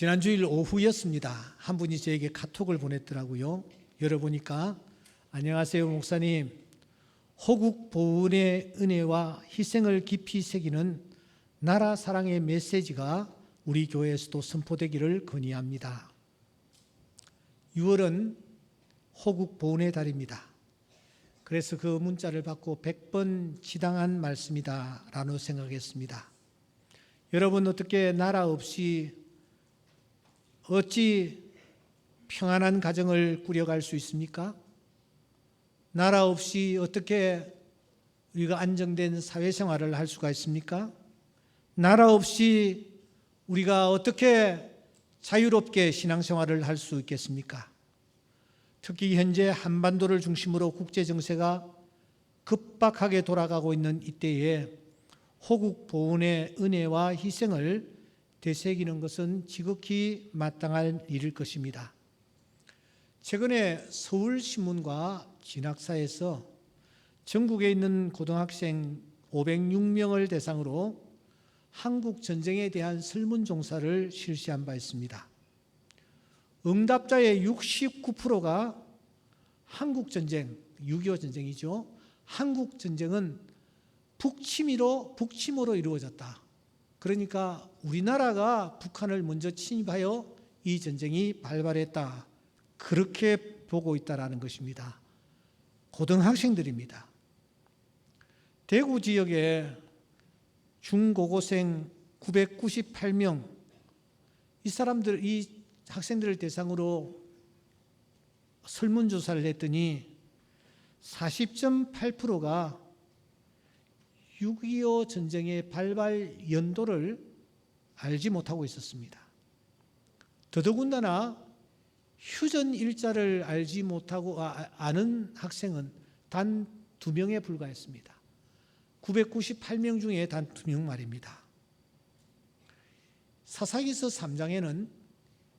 지난 주일 오후였습니다. 한 분이 저에게 카톡을 보냈더라고요. 열어보니까 안녕하세요 목사님, 호국 보훈의 은혜와 희생을 깊이 새기는 나라 사랑의 메시지가 우리 교회에서도 선포되기를 건의합니다. 6월은 호국 보훈의 달입니다. 그래서 그 문자를 받고 100번 지당한 말씀이다 라고 생각했습니다. 여러분, 어떻게 나라 없이 어찌 평안한 가정을 꾸려갈 수 있습니까? 나라 없이 어떻게 우리가 안정된 사회생활을 할 수가 있습니까? 나라 없이 우리가 어떻게 자유롭게 신앙생활을 할 수 있겠습니까? 특히 현재 한반도를 중심으로 국제정세가 급박하게 돌아가고 있는 이때에 호국 보훈의 은혜와 희생을 되새기는 것은 지극히 마땅할 일일 것입니다. 최근에 서울신문과 진학사에서 전국에 있는 고등학생 506명을 대상으로 한국 전쟁에 대한 설문조사를 실시한 바 있습니다. 응답자의 69%가 한국전쟁, 6.25 전쟁이죠. 한국전쟁은 북침으로 이루어졌다. 그러니까 우리나라가 북한을 먼저 침입하여 이 전쟁이 발발했다. 그렇게 보고 있다라는 것입니다. 고등학생들입니다. 대구 지역에 중고고생 998명, 이 학생들을 대상으로 설문조사를 했더니 40.8%가 6.25 전쟁의 발발 연도를 알지 못하고 있었습니다. 더더군다나 휴전 일자를 알지 못하고 아는 학생은 단 2명에 불과했습니다. 998명 중에 단 2명 말입니다. 사사기서 3장에는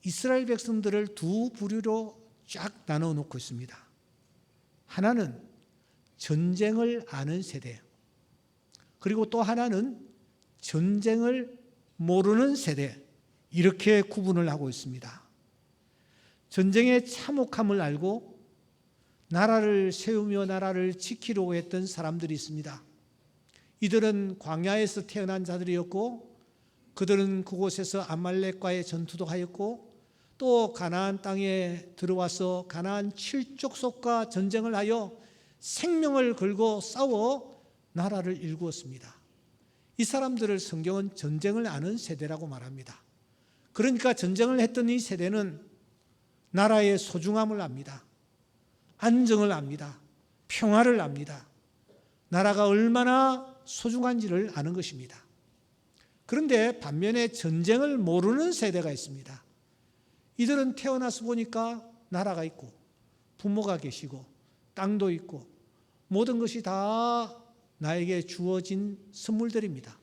이스라엘 백성들을 두 부류로 쫙 나눠 놓고 있습니다. 하나는 전쟁을 아는 세대, 그리고 또 하나는 전쟁을 모르는 세대, 이렇게 구분을 하고 있습니다. 전쟁의 참혹함을 알고 나라를 세우며 나라를 지키려고 했던 사람들이 있습니다. 이들은 광야에서 태어난 자들이었고, 그들은 그곳에서 아말렉과의 전투도 하였고, 또 가나안 땅에 들어와서 가나안 7족속과 전쟁을 하여 생명을 걸고 싸워 나라를 일구었습니다. 이 사람들을 성경은 전쟁을 아는 세대라고 말합니다. 그러니까 전쟁을 했던 이 세대는 나라의 소중함을 압니다. 안정을 압니다. 평화를 압니다. 나라가 얼마나 소중한지를 아는 것입니다. 그런데 반면에 전쟁을 모르는 세대가 있습니다. 이들은 태어나서 보니까 나라가 있고 부모가 계시고 땅도 있고 모든 것이 다 나에게 주어진 선물들입니다.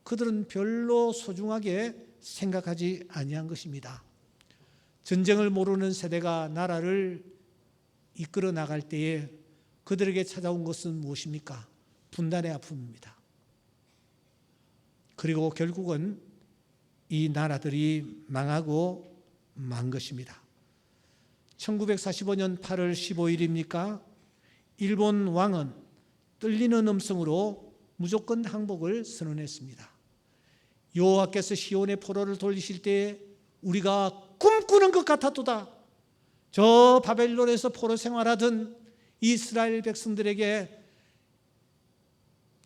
그들은 별로 소중하게 생각하지 아니한 것입니다. 전쟁을 모르는 세대가 나라를 이끌어 나갈 때에 그들에게 찾아온 것은 무엇입니까? 분단의 아픔입니다. 그리고 결국은 이 나라들이 망하고 만 것입니다. 1945년 8월 15일입니까? 일본 왕은 떨리는 음성으로 무조건 항복을 선언했습니다. 여호와께서 시온의 포로를 돌리실 때 우리가 꿈꾸는 것 같았도다. 저 바벨론에서 포로 생활하던 이스라엘 백성들에게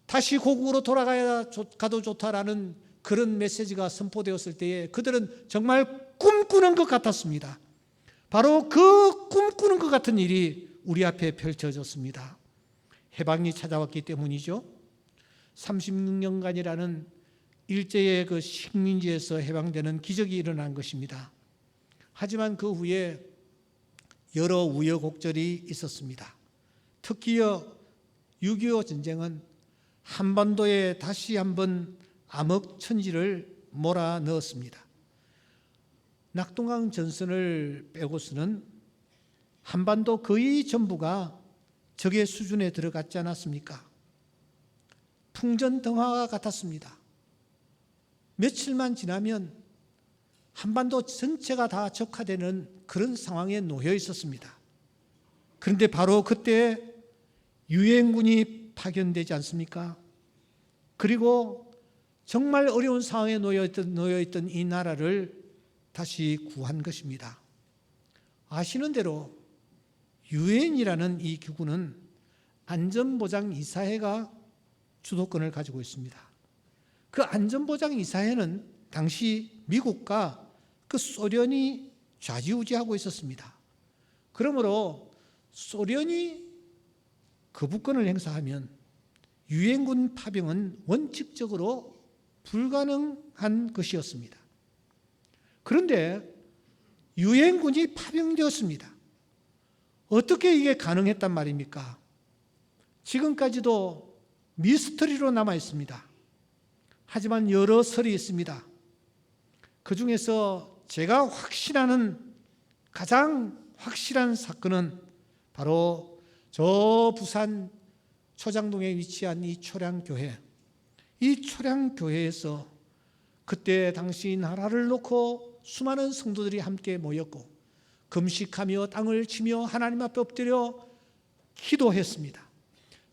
다시 고국으로 돌아가도 좋다라는 그런 메시지가 선포되었을 때에 그들은 정말 꿈꾸는 것 같았습니다. 바로 그 꿈꾸는 것 같은 일이 우리 앞에 펼쳐졌습니다. 해방이 찾아왔기 때문이죠. 36년간이라는 일제의 그 식민지에서 해방되는 기적이 일어난 것입니다. 하지만 그 후에 여러 우여곡절이 있었습니다. 특히요 6.25 전쟁은 한반도에 다시 한번 암흑천지를 몰아넣었습니다. 낙동강 전선을 빼고서는 한반도 거의 전부가 적의 수준에 들어갔지 않았습니까? 풍전등화와 같았습니다. 며칠만 지나면 한반도 전체가 다 적화되는 그런 상황에 놓여 있었습니다. 그런데 바로 그때 유엔군이 파견되지 않습니까? 그리고 정말 어려운 상황에 놓여있던 이 나라를 다시 구한 것입니다. 아시는 대로 유엔이라는 이 기구는 안전보장이사회가 주도권을 가지고 있습니다. 그 안전보장이사회는 당시 미국과 그 소련이 좌지우지하고 있었습니다. 그러므로 소련이 거부권을 행사하면 유엔군 파병은 원칙적으로 불가능한 것이었습니다. 그런데 유엔군이 파병되었습니다. 어떻게 이게 가능했단 말입니까? 지금까지도 미스터리로 남아 있습니다. 하지만 여러 설이 있습니다. 그 중에서 제가 가장 확실한 사건은 바로 저 부산 초장동에 위치한 이 초량교회, 이 초량교회에서 그때 당시 나라를 놓고 수많은 성도들이 함께 모였고 금식하며 땅을 치며 하나님 앞에 엎드려 기도했습니다.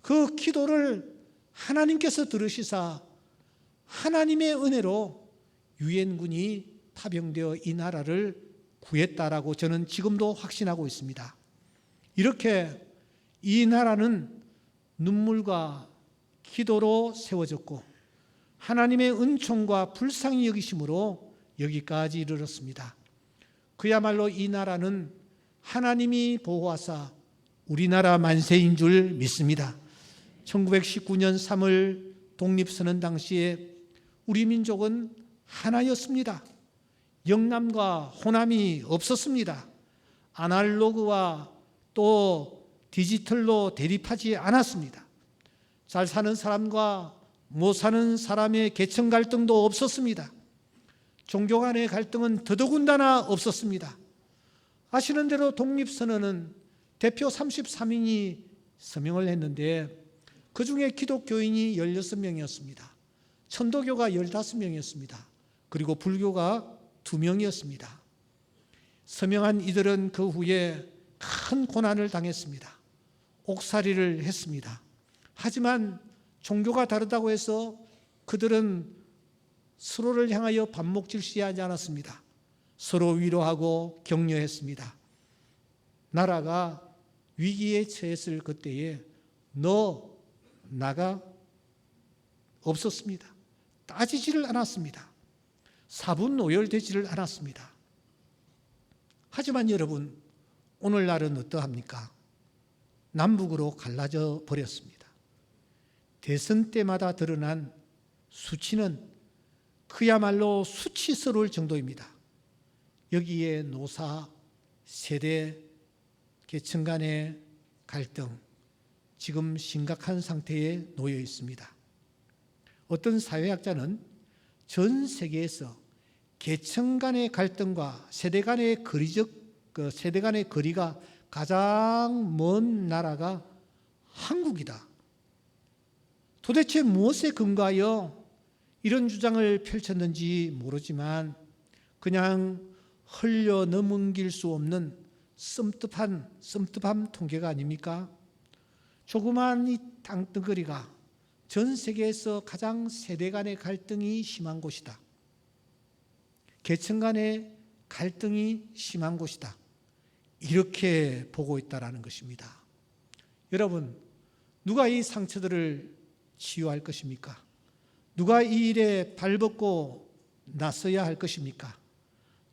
그 기도를 하나님께서 들으시사 하나님의 은혜로 유엔군이 파병되어 이 나라를 구했다라고 저는 지금도 확신하고 있습니다. 이렇게 이 나라는 눈물과 기도로 세워졌고 하나님의 은총과 불쌍히 여기심으로 여기까지 이르렀습니다. 그야말로 이 나라는 하나님이 보호하사 우리나라 만세인 줄 믿습니다. 1919년 3월 독립선언 당시에 우리 민족은 하나였습니다. 영남과 호남이 없었습니다. 아날로그와 또 디지털로 대립하지 않았습니다. 잘 사는 사람과 못 사는 사람의 계층 갈등도 없었습니다. 종교 간의 갈등은 더더군다나 없었습니다. 아시는 대로 독립선언은 대표 33인이 서명을 했는데 그 중에 기독교인이 16명이었습니다. 천도교가 15명이었습니다. 그리고 불교가 2명이었습니다. 서명한 이들은 그 후에 큰 고난을 당했습니다. 옥살이를 했습니다. 하지만 종교가 다르다고 해서 그들은 서로를 향하여 반목질시하지 않았습니다. 서로 위로하고 격려했습니다. 나라가 위기에 처했을 그때에 나가 없었습니다. 따지지를 않았습니다. 사분오열되지를 않았습니다. 하지만 여러분, 오늘날은 어떠합니까? 남북으로 갈라져 버렸습니다. 대선 때마다 드러난 수치는 그야말로 수치스러울 정도입니다. 여기에 노사, 세대, 계층 간의 갈등, 지금 심각한 상태에 놓여 있습니다. 어떤 사회학자는 전 세계에서 계층 간의 갈등과 세대 간의 거리가 가장 먼 나라가 한국이다. 도대체 무엇에 근거하여 이런 주장을 펼쳤는지 모르지만 그냥 흘려 넘길 수 없는 씀뜻한 통계가 아닙니까? 조그마한 이 땅덩어리가 전 세계에서 가장 세대 간의 갈등이 심한 곳이다. 계층 간의 갈등이 심한 곳이다. 이렇게 보고 있다는 것입니다. 여러분, 누가 이 상처들을 치유할 것입니까? 누가 이 일에 발벗고 나서야 할 것입니까?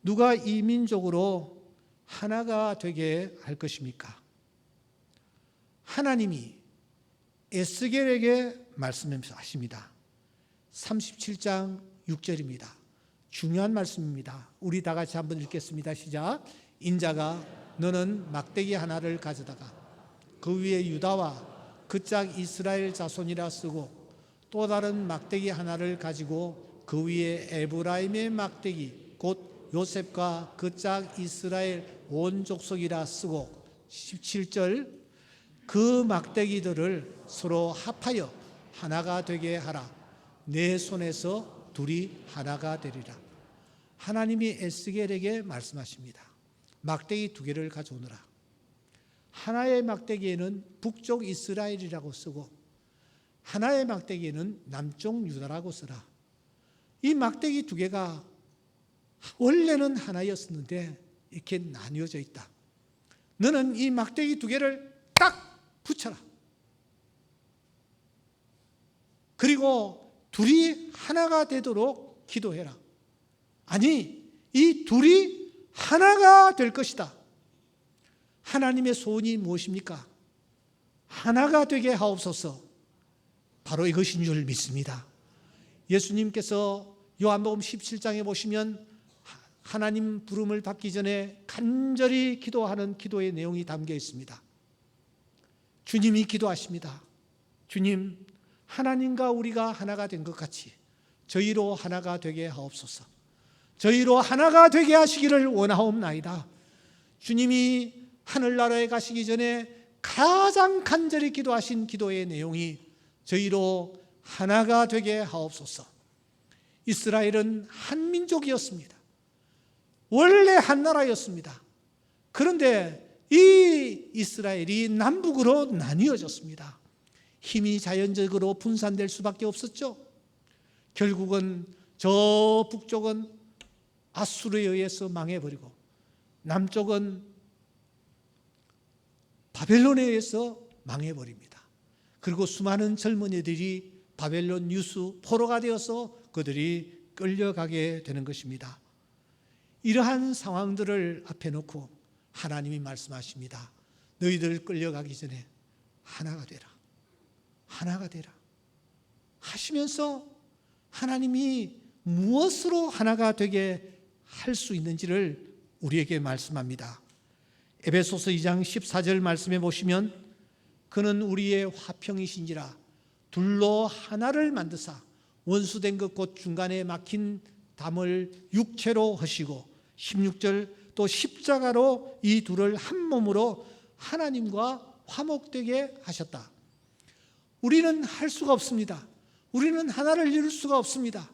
누가 이 민족으로 하나가 되게 할 것입니까? 하나님이 에스겔에게 말씀하십니다. 37장 6절입니다. 중요한 말씀입니다. 우리 다 같이 한번 읽겠습니다. 시작. 인자가 너는 막대기 하나를 가져다가 그 위에 유다와 그 짝 이스라엘 자손이라 쓰고 또 다른 막대기 하나를 가지고 그 위에 에브라임의 막대기 곧 요셉과 그 짝 이스라엘 온 족속이라 쓰고 17절 그 막대기들을 서로 합하여 하나가 되게 하라. 내 손에서 둘이 하나가 되리라. 하나님이 에스겔에게 말씀하십니다. 막대기 2개를 가져오너라. 하나의 막대기에는 북쪽 이스라엘이라고 쓰고 하나의 막대기에는 남쪽 유다라고 써라. 이 막대기 2개가 원래는 하나였었는데 이렇게 나뉘어져 있다. 너는 이 막대기 2개를 딱 붙여라. 그리고 둘이 하나가 되도록 기도해라. 아니, 이 둘이 하나가 될 것이다. 하나님의 소원이 무엇입니까? 하나가 되게 하옵소서. 바로 이것인 줄 믿습니다. 예수님께서 요한복음 17장에 보시면 하나님 부름을 받기 전에 간절히 기도하는 기도의 내용이 담겨 있습니다. 주님이 기도하십니다. 주님, 하나님과 우리가 하나가 된 것 같이 저희로 하나가 되게 하옵소서. 저희로 하나가 되게 하시기를 원하옵나이다. 주님이 하늘나라에 가시기 전에 가장 간절히 기도하신 기도의 내용이 저희로 하나가 되게 하옵소서. 이스라엘은 한 민족이었습니다. 원래 한 나라였습니다. 그런데 이 이스라엘이 남북으로 나뉘어졌습니다. 힘이 자연적으로 분산될 수밖에 없었죠. 결국은 저 북쪽은 아수르에 의해서 망해버리고 남쪽은 바벨론에 의해서 망해버립니다. 그리고 수많은 젊은이들이 바벨론 유수 포로가 되어서 그들이 끌려가게 되는 것입니다. 이러한 상황들을 앞에 놓고 하나님이 말씀하십니다. 너희들 끌려가기 전에 하나가 되라. 하나가 되라. 하시면서 하나님이 무엇으로 하나가 되게 할 수 있는지를 우리에게 말씀합니다. 에베소서 2장 14절 말씀해 보시면 그는 우리의 화평이신지라 둘로 하나를 만드사 원수된 것 곧 중간에 막힌 담을 육체로 하시고 16절 또 십자가로 이 둘을 한 몸으로 하나님과 화목되게 하셨다. 우리는 할 수가 없습니다. 우리는 하나를 이룰 수가 없습니다.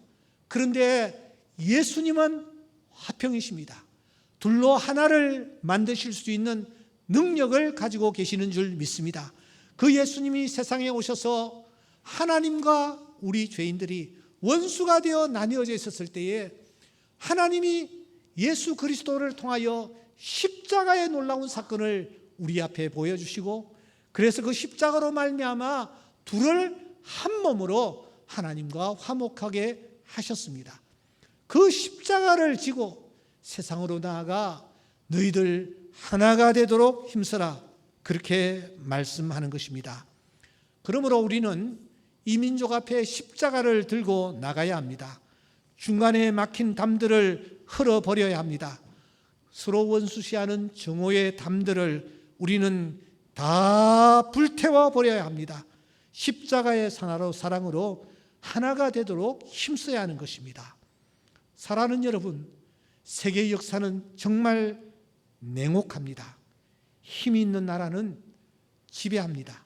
그런데 예수님은 화평이십니다. 둘로 하나를 만드실 수 있는 능력을 가지고 계시는 줄 믿습니다. 그 예수님이 세상에 오셔서 하나님과 우리 죄인들이 원수가 되어 나뉘어져 있었을 때에 하나님이 예수 그리스도를 통하여 십자가의 놀라운 사건을 우리 앞에 보여주시고 그래서 그 십자가로 말미암아 둘을 한 몸으로 하나님과 화목하게 하셨습니다. 그 십자가를 지고 세상으로 나아가 너희들 하나가 되도록 힘써라 그렇게 말씀하는 것입니다. 그러므로 우리는 이 민족 앞에 십자가를 들고 나가야 합니다. 중간에 막힌 담들을 흘어버려야 합니다. 서로 원수시하는 정오의 담들을 우리는 다 불태워 버려야 합니다. 십자가의 사랑으로 하나가 되도록 힘써야 하는 것입니다. 사랑하는 여러분, 세계 역사는 정말 냉혹합니다. 힘이 있는 나라는 지배합니다.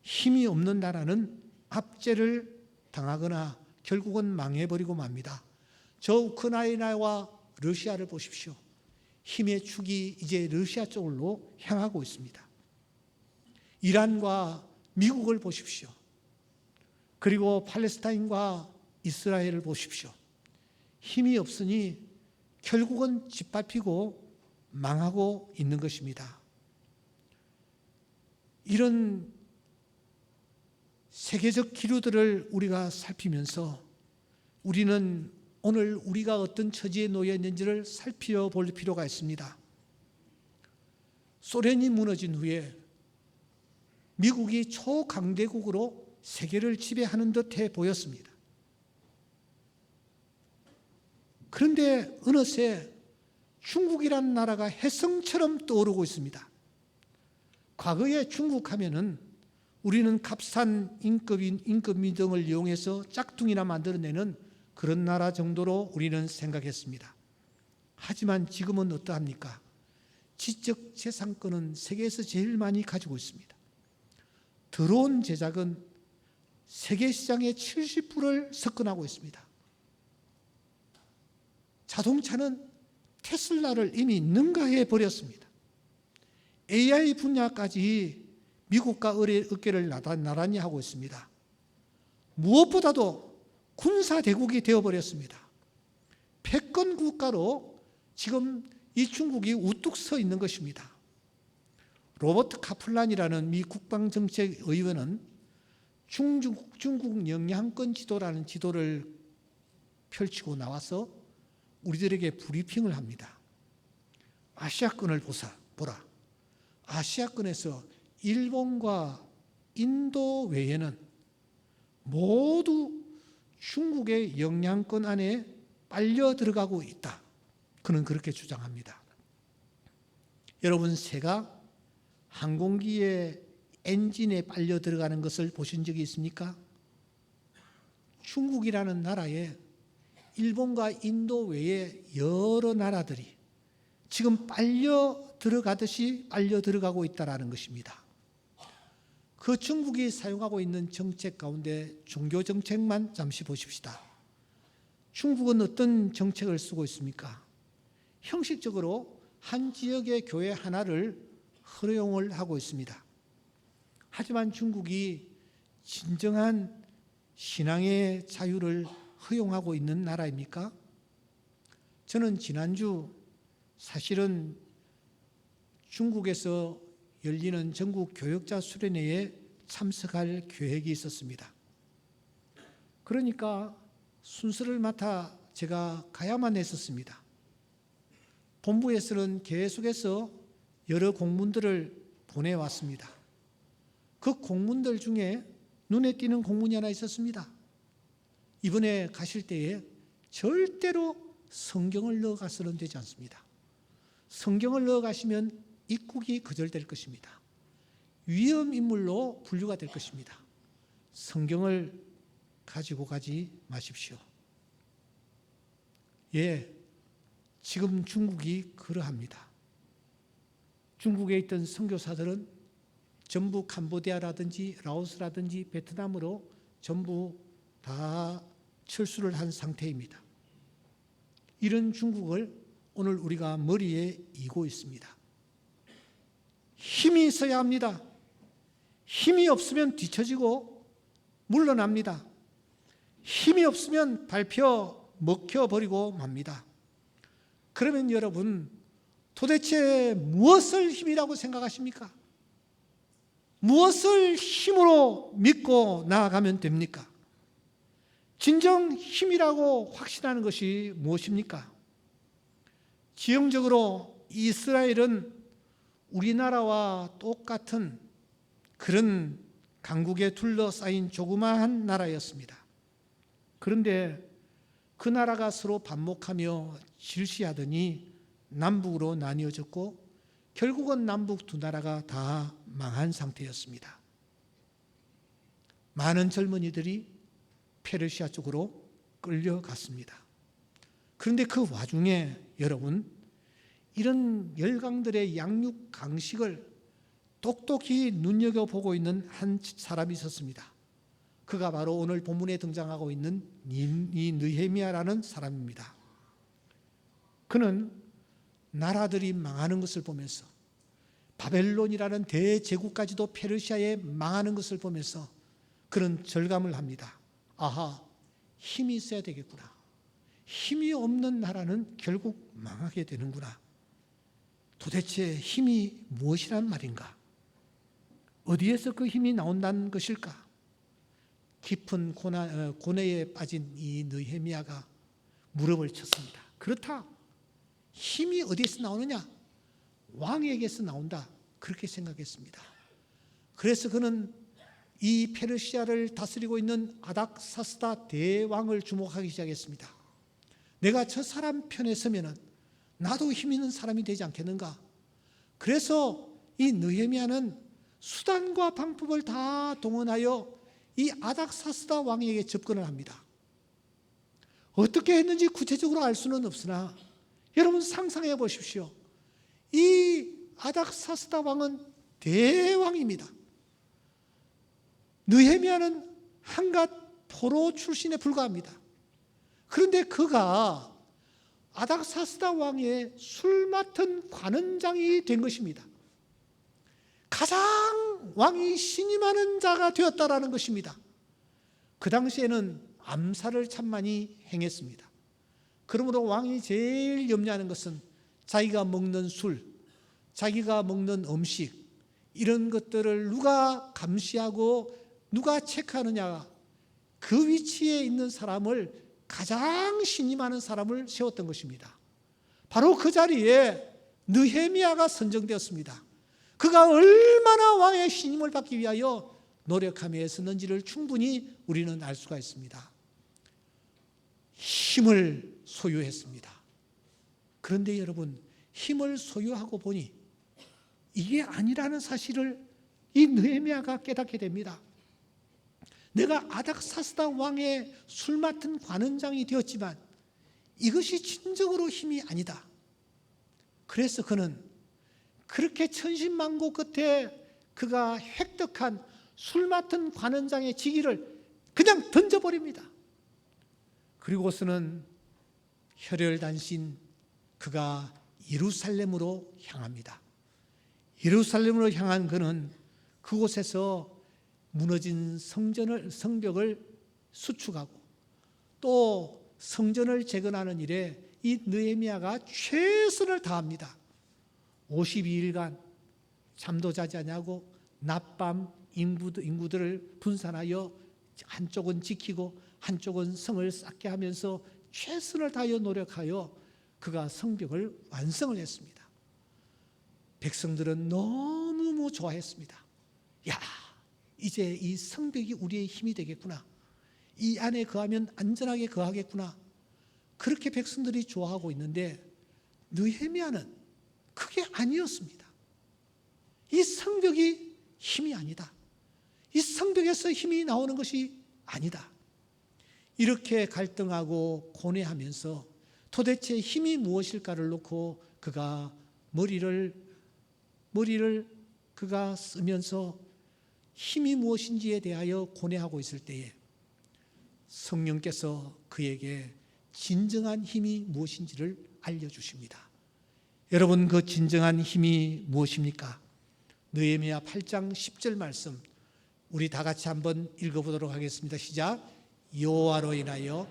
힘이 없는 나라는 압제를 당하거나 결국은 망해버리고 맙니다. 저 우크라이나와 러시아를 보십시오. 힘의 축이 이제 러시아 쪽으로 향하고 있습니다. 이란과 미국을 보십시오. 그리고 팔레스타인과 이스라엘을 보십시오. 힘이 없으니 결국은 짓밟히고 망하고 있는 것입니다. 이런 세계적 기류들을 우리가 살피면서 우리는 오늘 우리가 어떤 처지에 놓여 있는지를 살펴볼 필요가 있습니다. 소련이 무너진 후에 미국이 초강대국으로 세계를 지배하는 듯해 보였습니다. 그런데 어느새 중국이라는 나라가 혜성처럼 떠오르고 있습니다. 과거에 중국 하면은 우리는 값싼 임금이 등을 이용해서 짝퉁이나 만들어내는 그런 나라 정도로 우리는 생각했습니다. 하지만 지금은 어떠합니까? 지적 재산권은 세계에서 제일 많이 가지고 있습니다. 드론 제작은 세계 시장의 70%를 석권하고 있습니다. 자동차는 테슬라를 이미 능가해 버렸습니다. AI 분야까지 미국과 어깨를 나란히 하고 있습니다. 무엇보다도 군사대국이 되어버렸습니다. 패권 국가로 지금 이 중국이 우뚝 서 있는 것입니다. 로버트 카플란이라는 미 국방정책의원은 중국 영향권 지도라는 지도를 펼치고 나와서 우리들에게 브리핑을 합니다. 아시아권을 보라. 아시아권에서 일본과 인도 외에는 모두 중국의 영향권 안에 빨려 들어가고 있다. 그는 그렇게 주장합니다. 여러분, 새가 항공기의 엔진에 빨려 들어가는 것을 보신 적이 있습니까? 중국이라는 나라에 일본과 인도 외에 여러 나라들이 지금 빨려 들어가듯이 빨려 들어가고 있다는 것입니다. 그 중국이 사용하고 있는 정책 가운데 종교 정책만 잠시 보십시다. 중국은 어떤 정책을 쓰고 있습니까? 형식적으로 한 지역의 교회 하나를 허용을 하고 있습니다. 하지만 중국이 진정한 신앙의 자유를 허용하고 있는 나라입니까? 저는 지난주 사실은 중국에서 열리는 전국 교역자 수련회에 참석할 계획이 있었습니다. 그러니까 순서를 맡아 제가 가야만 했었습니다. 본부에서는 계속해서 여러 공문들을 보내왔습니다. 그 공문들 중에 눈에 띄는 공문이 하나 있었습니다. 이번에 가실 때에 절대로 성경을 넣어가서는 되지 않습니다. 성경을 넣어가시면 입국이 거절될 것입니다. 위험인물로 분류가 될 것입니다. 성경을 가지고 가지 마십시오. 예, 지금 중국이 그러합니다. 중국에 있던 선교사들은 전부 캄보디아라든지 라오스라든지 베트남으로 전부 다 철수를 한 상태입니다. 이런 중국을 오늘 우리가 머리에 이고 있습니다. 힘이 있어야 합니다. 힘이 없으면 뒤처지고 물러납니다. 힘이 없으면 밟혀 먹혀버리고 맙니다. 그러면 여러분, 도대체 무엇을 힘이라고 생각하십니까? 무엇을 힘으로 믿고 나아가면 됩니까? 진정 힘이라고 확신하는 것이 무엇입니까? 지형적으로 이스라엘은 우리나라와 똑같은 그런 강국에 둘러싸인 조그마한 나라였습니다. 그런데 그 나라가 서로 반목하며 질시하더니 남북으로 나뉘어졌고 결국은 남북 두 나라가 다 망한 상태였습니다. 많은 젊은이들이 페르시아 쪽으로 끌려갔습니다. 그런데 그 와중에 여러분, 이런 열강들의 양육 강식을 똑똑히 눈여겨보고 있는 한 사람이 있었습니다. 그가 바로 오늘 본문에 등장하고 있는 이 느헤미야라는 사람입니다. 그는 나라들이 망하는 것을 보면서 바벨론이라는 대제국까지도 페르시아에 망하는 것을 보면서 그런 절감을 합니다. 아하, 힘이 있어야 되겠구나. 힘이 없는 나라는 결국 망하게 되는구나. 도대체 힘이 무엇이란 말인가? 어디에서 그 힘이 나온다는 것일까? 깊은 고뇌에 빠진 이 느헤미야가 무릎을 쳤습니다. 그렇다. 힘이 어디에서 나오느냐? 왕에게서 나온다. 그렇게 생각했습니다. 그래서 그는 이 페르시아를 다스리고 있는 아닥사스다 대왕을 주목하기 시작했습니다. 내가 저 사람 편에 서면은 나도 힘 있는 사람이 되지 않겠는가? 그래서 이 느헤미야는 수단과 방법을 다 동원하여 이 아닥사스다 왕에게 접근을 합니다. 어떻게 했는지 구체적으로 알 수는 없으나 여러분 상상해 보십시오. 이 아닥사스다 왕은 대왕입니다. 느헤미야는 한갓 포로 출신에 불과합니다. 그런데 그가 아닥사스다 왕의 술 맡은 관원장이 된 것입니다. 가장 왕이 신임하는 자가 되었다라는 것입니다. 그 당시에는 암살을 참 많이 행했습니다. 그러므로 왕이 제일 염려하는 것은 자기가 먹는 술, 자기가 먹는 음식, 이런 것들을 누가 감시하고 누가 체크하느냐, 그 위치에 있는 사람을, 가장 신임하는 사람을 세웠던 것입니다. 바로 그 자리에 느헤미야가 선정되었습니다. 그가 얼마나 왕의 신임을 받기 위하여 노력하며 애썼는지를 충분히 우리는 알 수가 있습니다. 힘을 소유했습니다. 그런데 여러분, 힘을 소유하고 보니 이게 아니라는 사실을 이 느헤미야가 깨닫게 됩니다. 내가 아닥사스다 왕의 술 맡은 관원장이 되었지만 이것이 진정으로 힘이 아니다. 그래서 그는 그렇게 천신만고 끝에 그가 획득한 술 맡은 관원장의 직위를 그냥 던져버립니다. 그리고서는 혈혈단신 그가 예루살렘으로 향합니다. 예루살렘으로 향한 그는 그곳에서 무너진 성벽을 수축하고 또 성전을 재건하는 일에 이 느헤미야가 최선을 다합니다. 52일간 잠도 자지 않냐고 낮밤 인구들을 분산하여 한쪽은 지키고 한쪽은 성을 쌓게 하면서 최선을 다하여 노력하여 그가 성벽을 완성을 했습니다. 백성들은 너무 좋아했습니다. 야, 이제 이 성벽이 우리의 힘이 되겠구나. 이 안에 거하면 안전하게 거하겠구나. 그렇게 백성들이 좋아하고 있는데 느헤미야는 그게 아니었습니다. 이 성벽이 힘이 아니다. 이 성벽에서 힘이 나오는 것이 아니다. 이렇게 갈등하고 고뇌하면서 도대체 힘이 무엇일까를 놓고 그가 머리를 그가 쓰면서 힘이 무엇인지에 대하여 고뇌하고 있을 때에 성령께서 그에게 진정한 힘이 무엇인지를 알려주십니다. 여러분, 그 진정한 힘이 무엇입니까? 느헤미야 8장 10절 말씀 우리 다 같이 한번 읽어보도록 하겠습니다. 시작. 여호와로 인하여,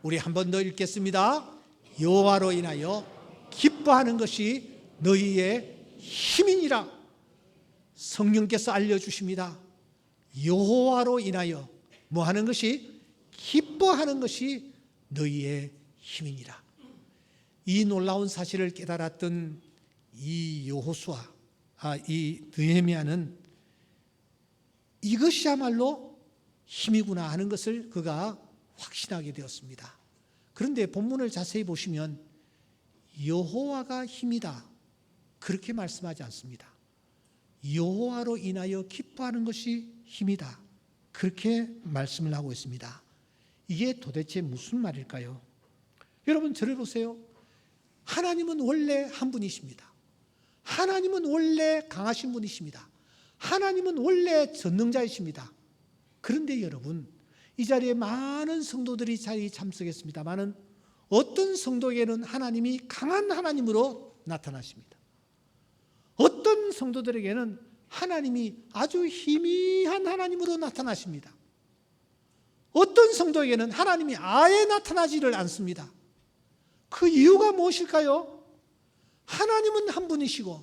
우리 한 번 더 읽겠습니다. 여호와로 인하여 기뻐하는 것이 너희의 힘이니라. 성령께서 알려주십니다. 여호와로 인하여 뭐 하는 것이? 기뻐하는 것이 너희의 힘이니라. 이 놀라운 사실을 깨달았던 이 이 느헤미야는 이것이야말로 힘이구나 하는 것을 그가 확신하게 되었습니다. 그런데 본문을 자세히 보시면 여호와가 힘이다 그렇게 말씀하지 않습니다. 여호와로 인하여 기뻐하는 것이 힘이다 그렇게 말씀을 하고 있습니다. 이게 도대체 무슨 말일까요? 여러분, 저를 보세요. 하나님은 원래 한 분이십니다. 하나님은 원래 강하신 분이십니다. 하나님은 원래 전능자이십니다. 그런데 여러분, 이 자리에 많은 성도들이 자리에 참석했습니다마는 어떤 성도에게는 하나님이 강한 하나님으로 나타나십니다. 어떤 성도들에게는 하나님이 아주 희미한 하나님으로 나타나십니다. 어떤 성도에게는 하나님이 아예 나타나지를 않습니다. 그 이유가 무엇일까요? 하나님은 한 분이시고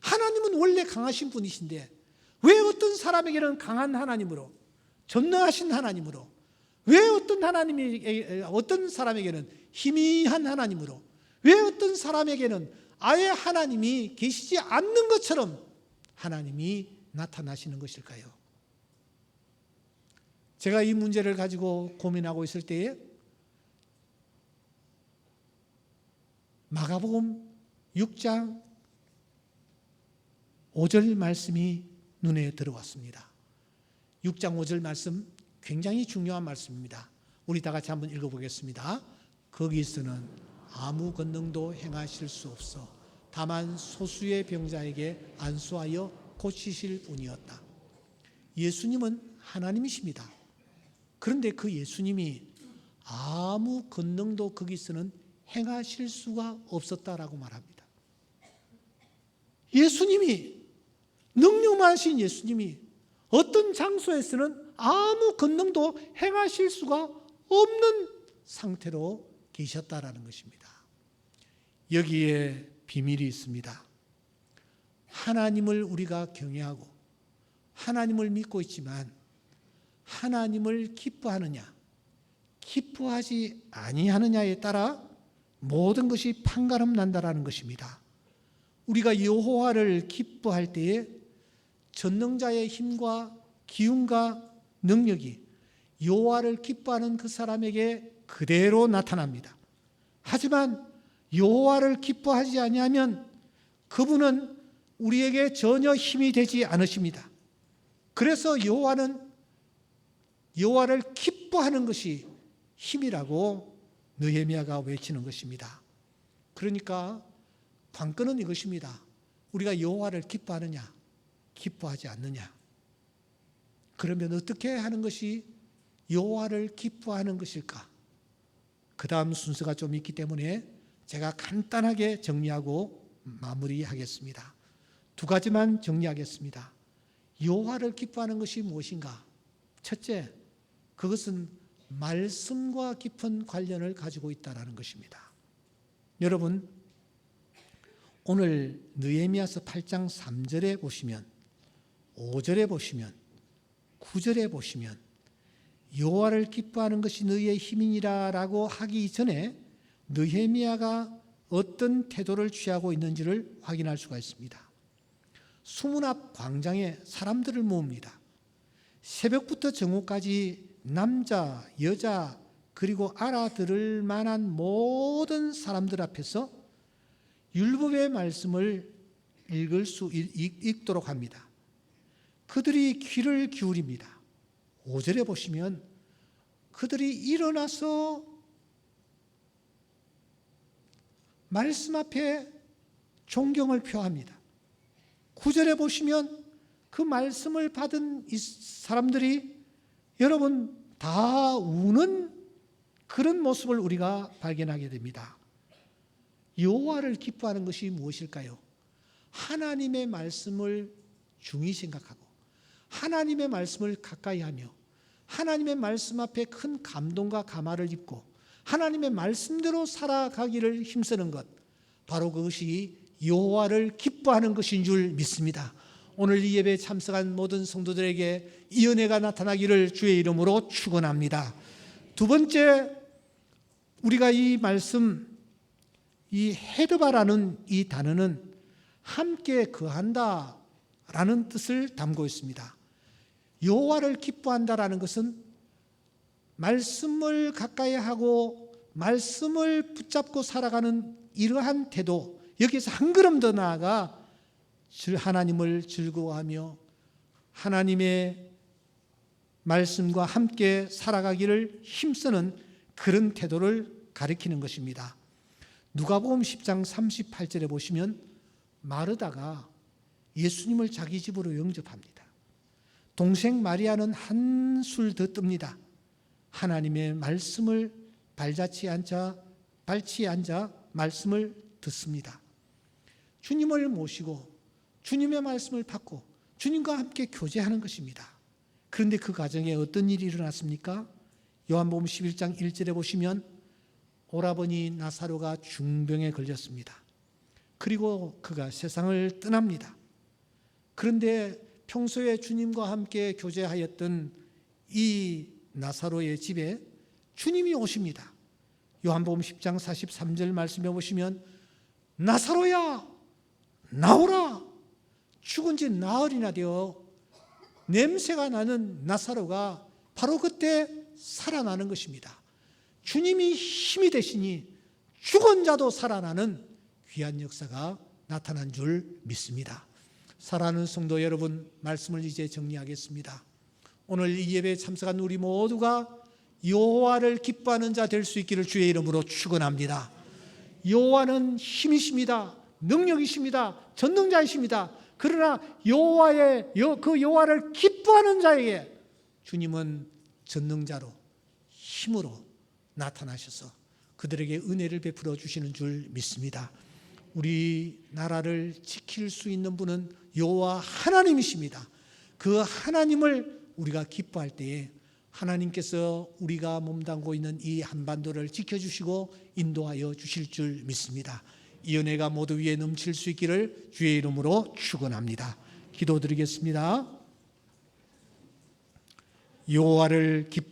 하나님은 원래 강하신 분이신데 왜 어떤 사람에게는 강한 하나님으로, 전능하신 하나님으로, 왜 어떤 사람에게는 희미한 하나님으로, 왜 어떤 사람에게는 아예 하나님이 계시지 않는 것처럼 하나님이 나타나시는 것일까요? 제가 이 문제를 가지고 고민하고 있을 때에 마가복음 6장 5절 말씀이 눈에 들어왔습니다. 6장 5절 말씀 굉장히 중요한 말씀입니다. 우리 다 같이 한번 읽어보겠습니다. 거기서는 아무 권능도 행하실 수 없어 다만 소수의 병자에게 안수하여 고치실 뿐이었다. 예수님은 하나님이십니다. 그런데 그 예수님이 아무 권능도 거기서는 행하실 수가 없었다라고 말합니다. 예수님이, 능력 많으신 예수님이 어떤 장소에서는 아무 권능도 행하실 수가 없는 상태로 계셨다라는 것입니다. 여기에 비밀이 있습니다. 하나님을 우리가 경외하고 하나님을 믿고 있지만 하나님을 기뻐하느냐, 기뻐하지 아니하느냐에 따라 모든 것이 판가름 난다라는 것입니다. 우리가 여호와를 기뻐할 때에 전능자의 힘과 기운과 능력이 여호와를 기뻐하는 그 사람에게 그대로 나타납니다. 하지만 여호와를 기뻐하지 아니하면 그분은 우리에게 전혀 힘이 되지 않으십니다. 그래서 여호와를 기뻐하는 것이 힘이라고 느헤미야가 외치는 것입니다. 그러니까 관건은 이것입니다. 우리가 여호와를 기뻐하느냐, 기뻐하지 않느냐. 그러면 어떻게 하는 것이 여호와를 기뻐하는 것일까? 그 다음 순서가 좀 있기 때문에 제가 간단하게 정리하고 마무리하겠습니다. 두 가지만 정리하겠습니다. 여호와를 기뻐하는 것이 무엇인가? 첫째, 그것은 말씀과 깊은 관련을 가지고 있다는 것입니다. 여러분, 오늘 느헤미야서 8장 3절에 보시면, 5절에 보시면, 9절에 보시면 여호와를 기뻐하는 것이 너희의 힘이니라라고 하기 전에 느헤미야가 어떤 태도를 취하고 있는지를 확인할 수가 있습니다. 수문 앞 광장에 사람들을 모읍니다. 새벽부터 정오까지 남자, 여자, 그리고 알아들을 만한 모든 사람들 앞에서 율법의 말씀을 읽도록 합니다. 그들이 귀를 기울입니다. 5절에 보시면 그들이 일어나서 말씀 앞에 존경을 표합니다. 9절에 보시면 그 말씀을 받은 이 사람들이 여러분 다 우는 그런 모습을 우리가 발견하게 됩니다. 여호와를 기뻐하는 것이 무엇일까요? 하나님의 말씀을 중히 생각하고 하나님의 말씀을 가까이 하며 하나님의 말씀 앞에 큰 감동과 감화를 입고 하나님의 말씀대로 살아가기를 힘쓰는 것, 바로 그것이 여호와를 기뻐하는 것인 줄 믿습니다. 오늘 이 예배에 참석한 모든 성도들에게 이 은혜가 나타나기를 주의 이름으로 축원합니다. 두 번째, 우리가 이 말씀, 이 헤드바라는 이 단어는 함께 거한다 라는 뜻을 담고 있습니다. 여호와를 기뻐한다라는 것은 말씀을 가까이 하고 말씀을 붙잡고 살아가는 이러한 태도, 여기서 한 걸음 더 나아가 하나님을 즐거워하며 하나님의 말씀과 함께 살아가기를 힘쓰는 그런 태도를 가리키는 것입니다. 누가복음 10장 38절에 보시면 마르다가 예수님을 자기 집으로 영접합니다. 동생 마리아는 한술 더 뜹니다. 하나님의 말씀을 발치에 앉아 말씀을 듣습니다. 주님을 모시고 주님의 말씀을 받고 주님과 함께 교제하는 것입니다. 그런데 그 과정에 어떤 일이 일어났습니까? 요한복음 11장 1절에 보시면 오라버니 나사로가 중병에 걸렸습니다. 그리고 그가 세상을 떠납니다. 그런데 평소에 주님과 함께 교제하였던 이 나사로의 집에 주님이 오십니다. 요한복음 10장 43절 말씀해 보시면 나사로야 나오라. 죽은 지 나흘이나 되어 냄새가 나는 나사로가 바로 그때 살아나는 것입니다. 주님이 힘이 되시니 죽은 자도 살아나는 귀한 역사가 나타난 줄 믿습니다. 사랑하는 성도 여러분, 말씀을 이제 정리하겠습니다. 오늘 이 예배에 참석한 우리 모두가 여호와를 기뻐하는 자 될 수 있기를 주의 이름으로 축원합니다. 여호와는 힘이십니다. 능력이십니다. 전능자이십니다. 그러나 그 여호와를 기뻐하는 자에게 주님은 전능자로 힘으로 나타나셔서 그들에게 은혜를 베풀어 주시는 줄 믿습니다. 우리 나라를 지킬 수 있는 분은 여호와 하나님이십니다. 그 하나님을 우리가 기뻐할 때에 하나님께서 우리가 몸담고 있는 이 한반도를 지켜주시고 인도하여 주실 줄 믿습니다. 이 은혜가 모두 위에 넘칠 수 있기를 주의 이름으로 축원합니다. 기도드리겠습니다. 여호와를 기뻐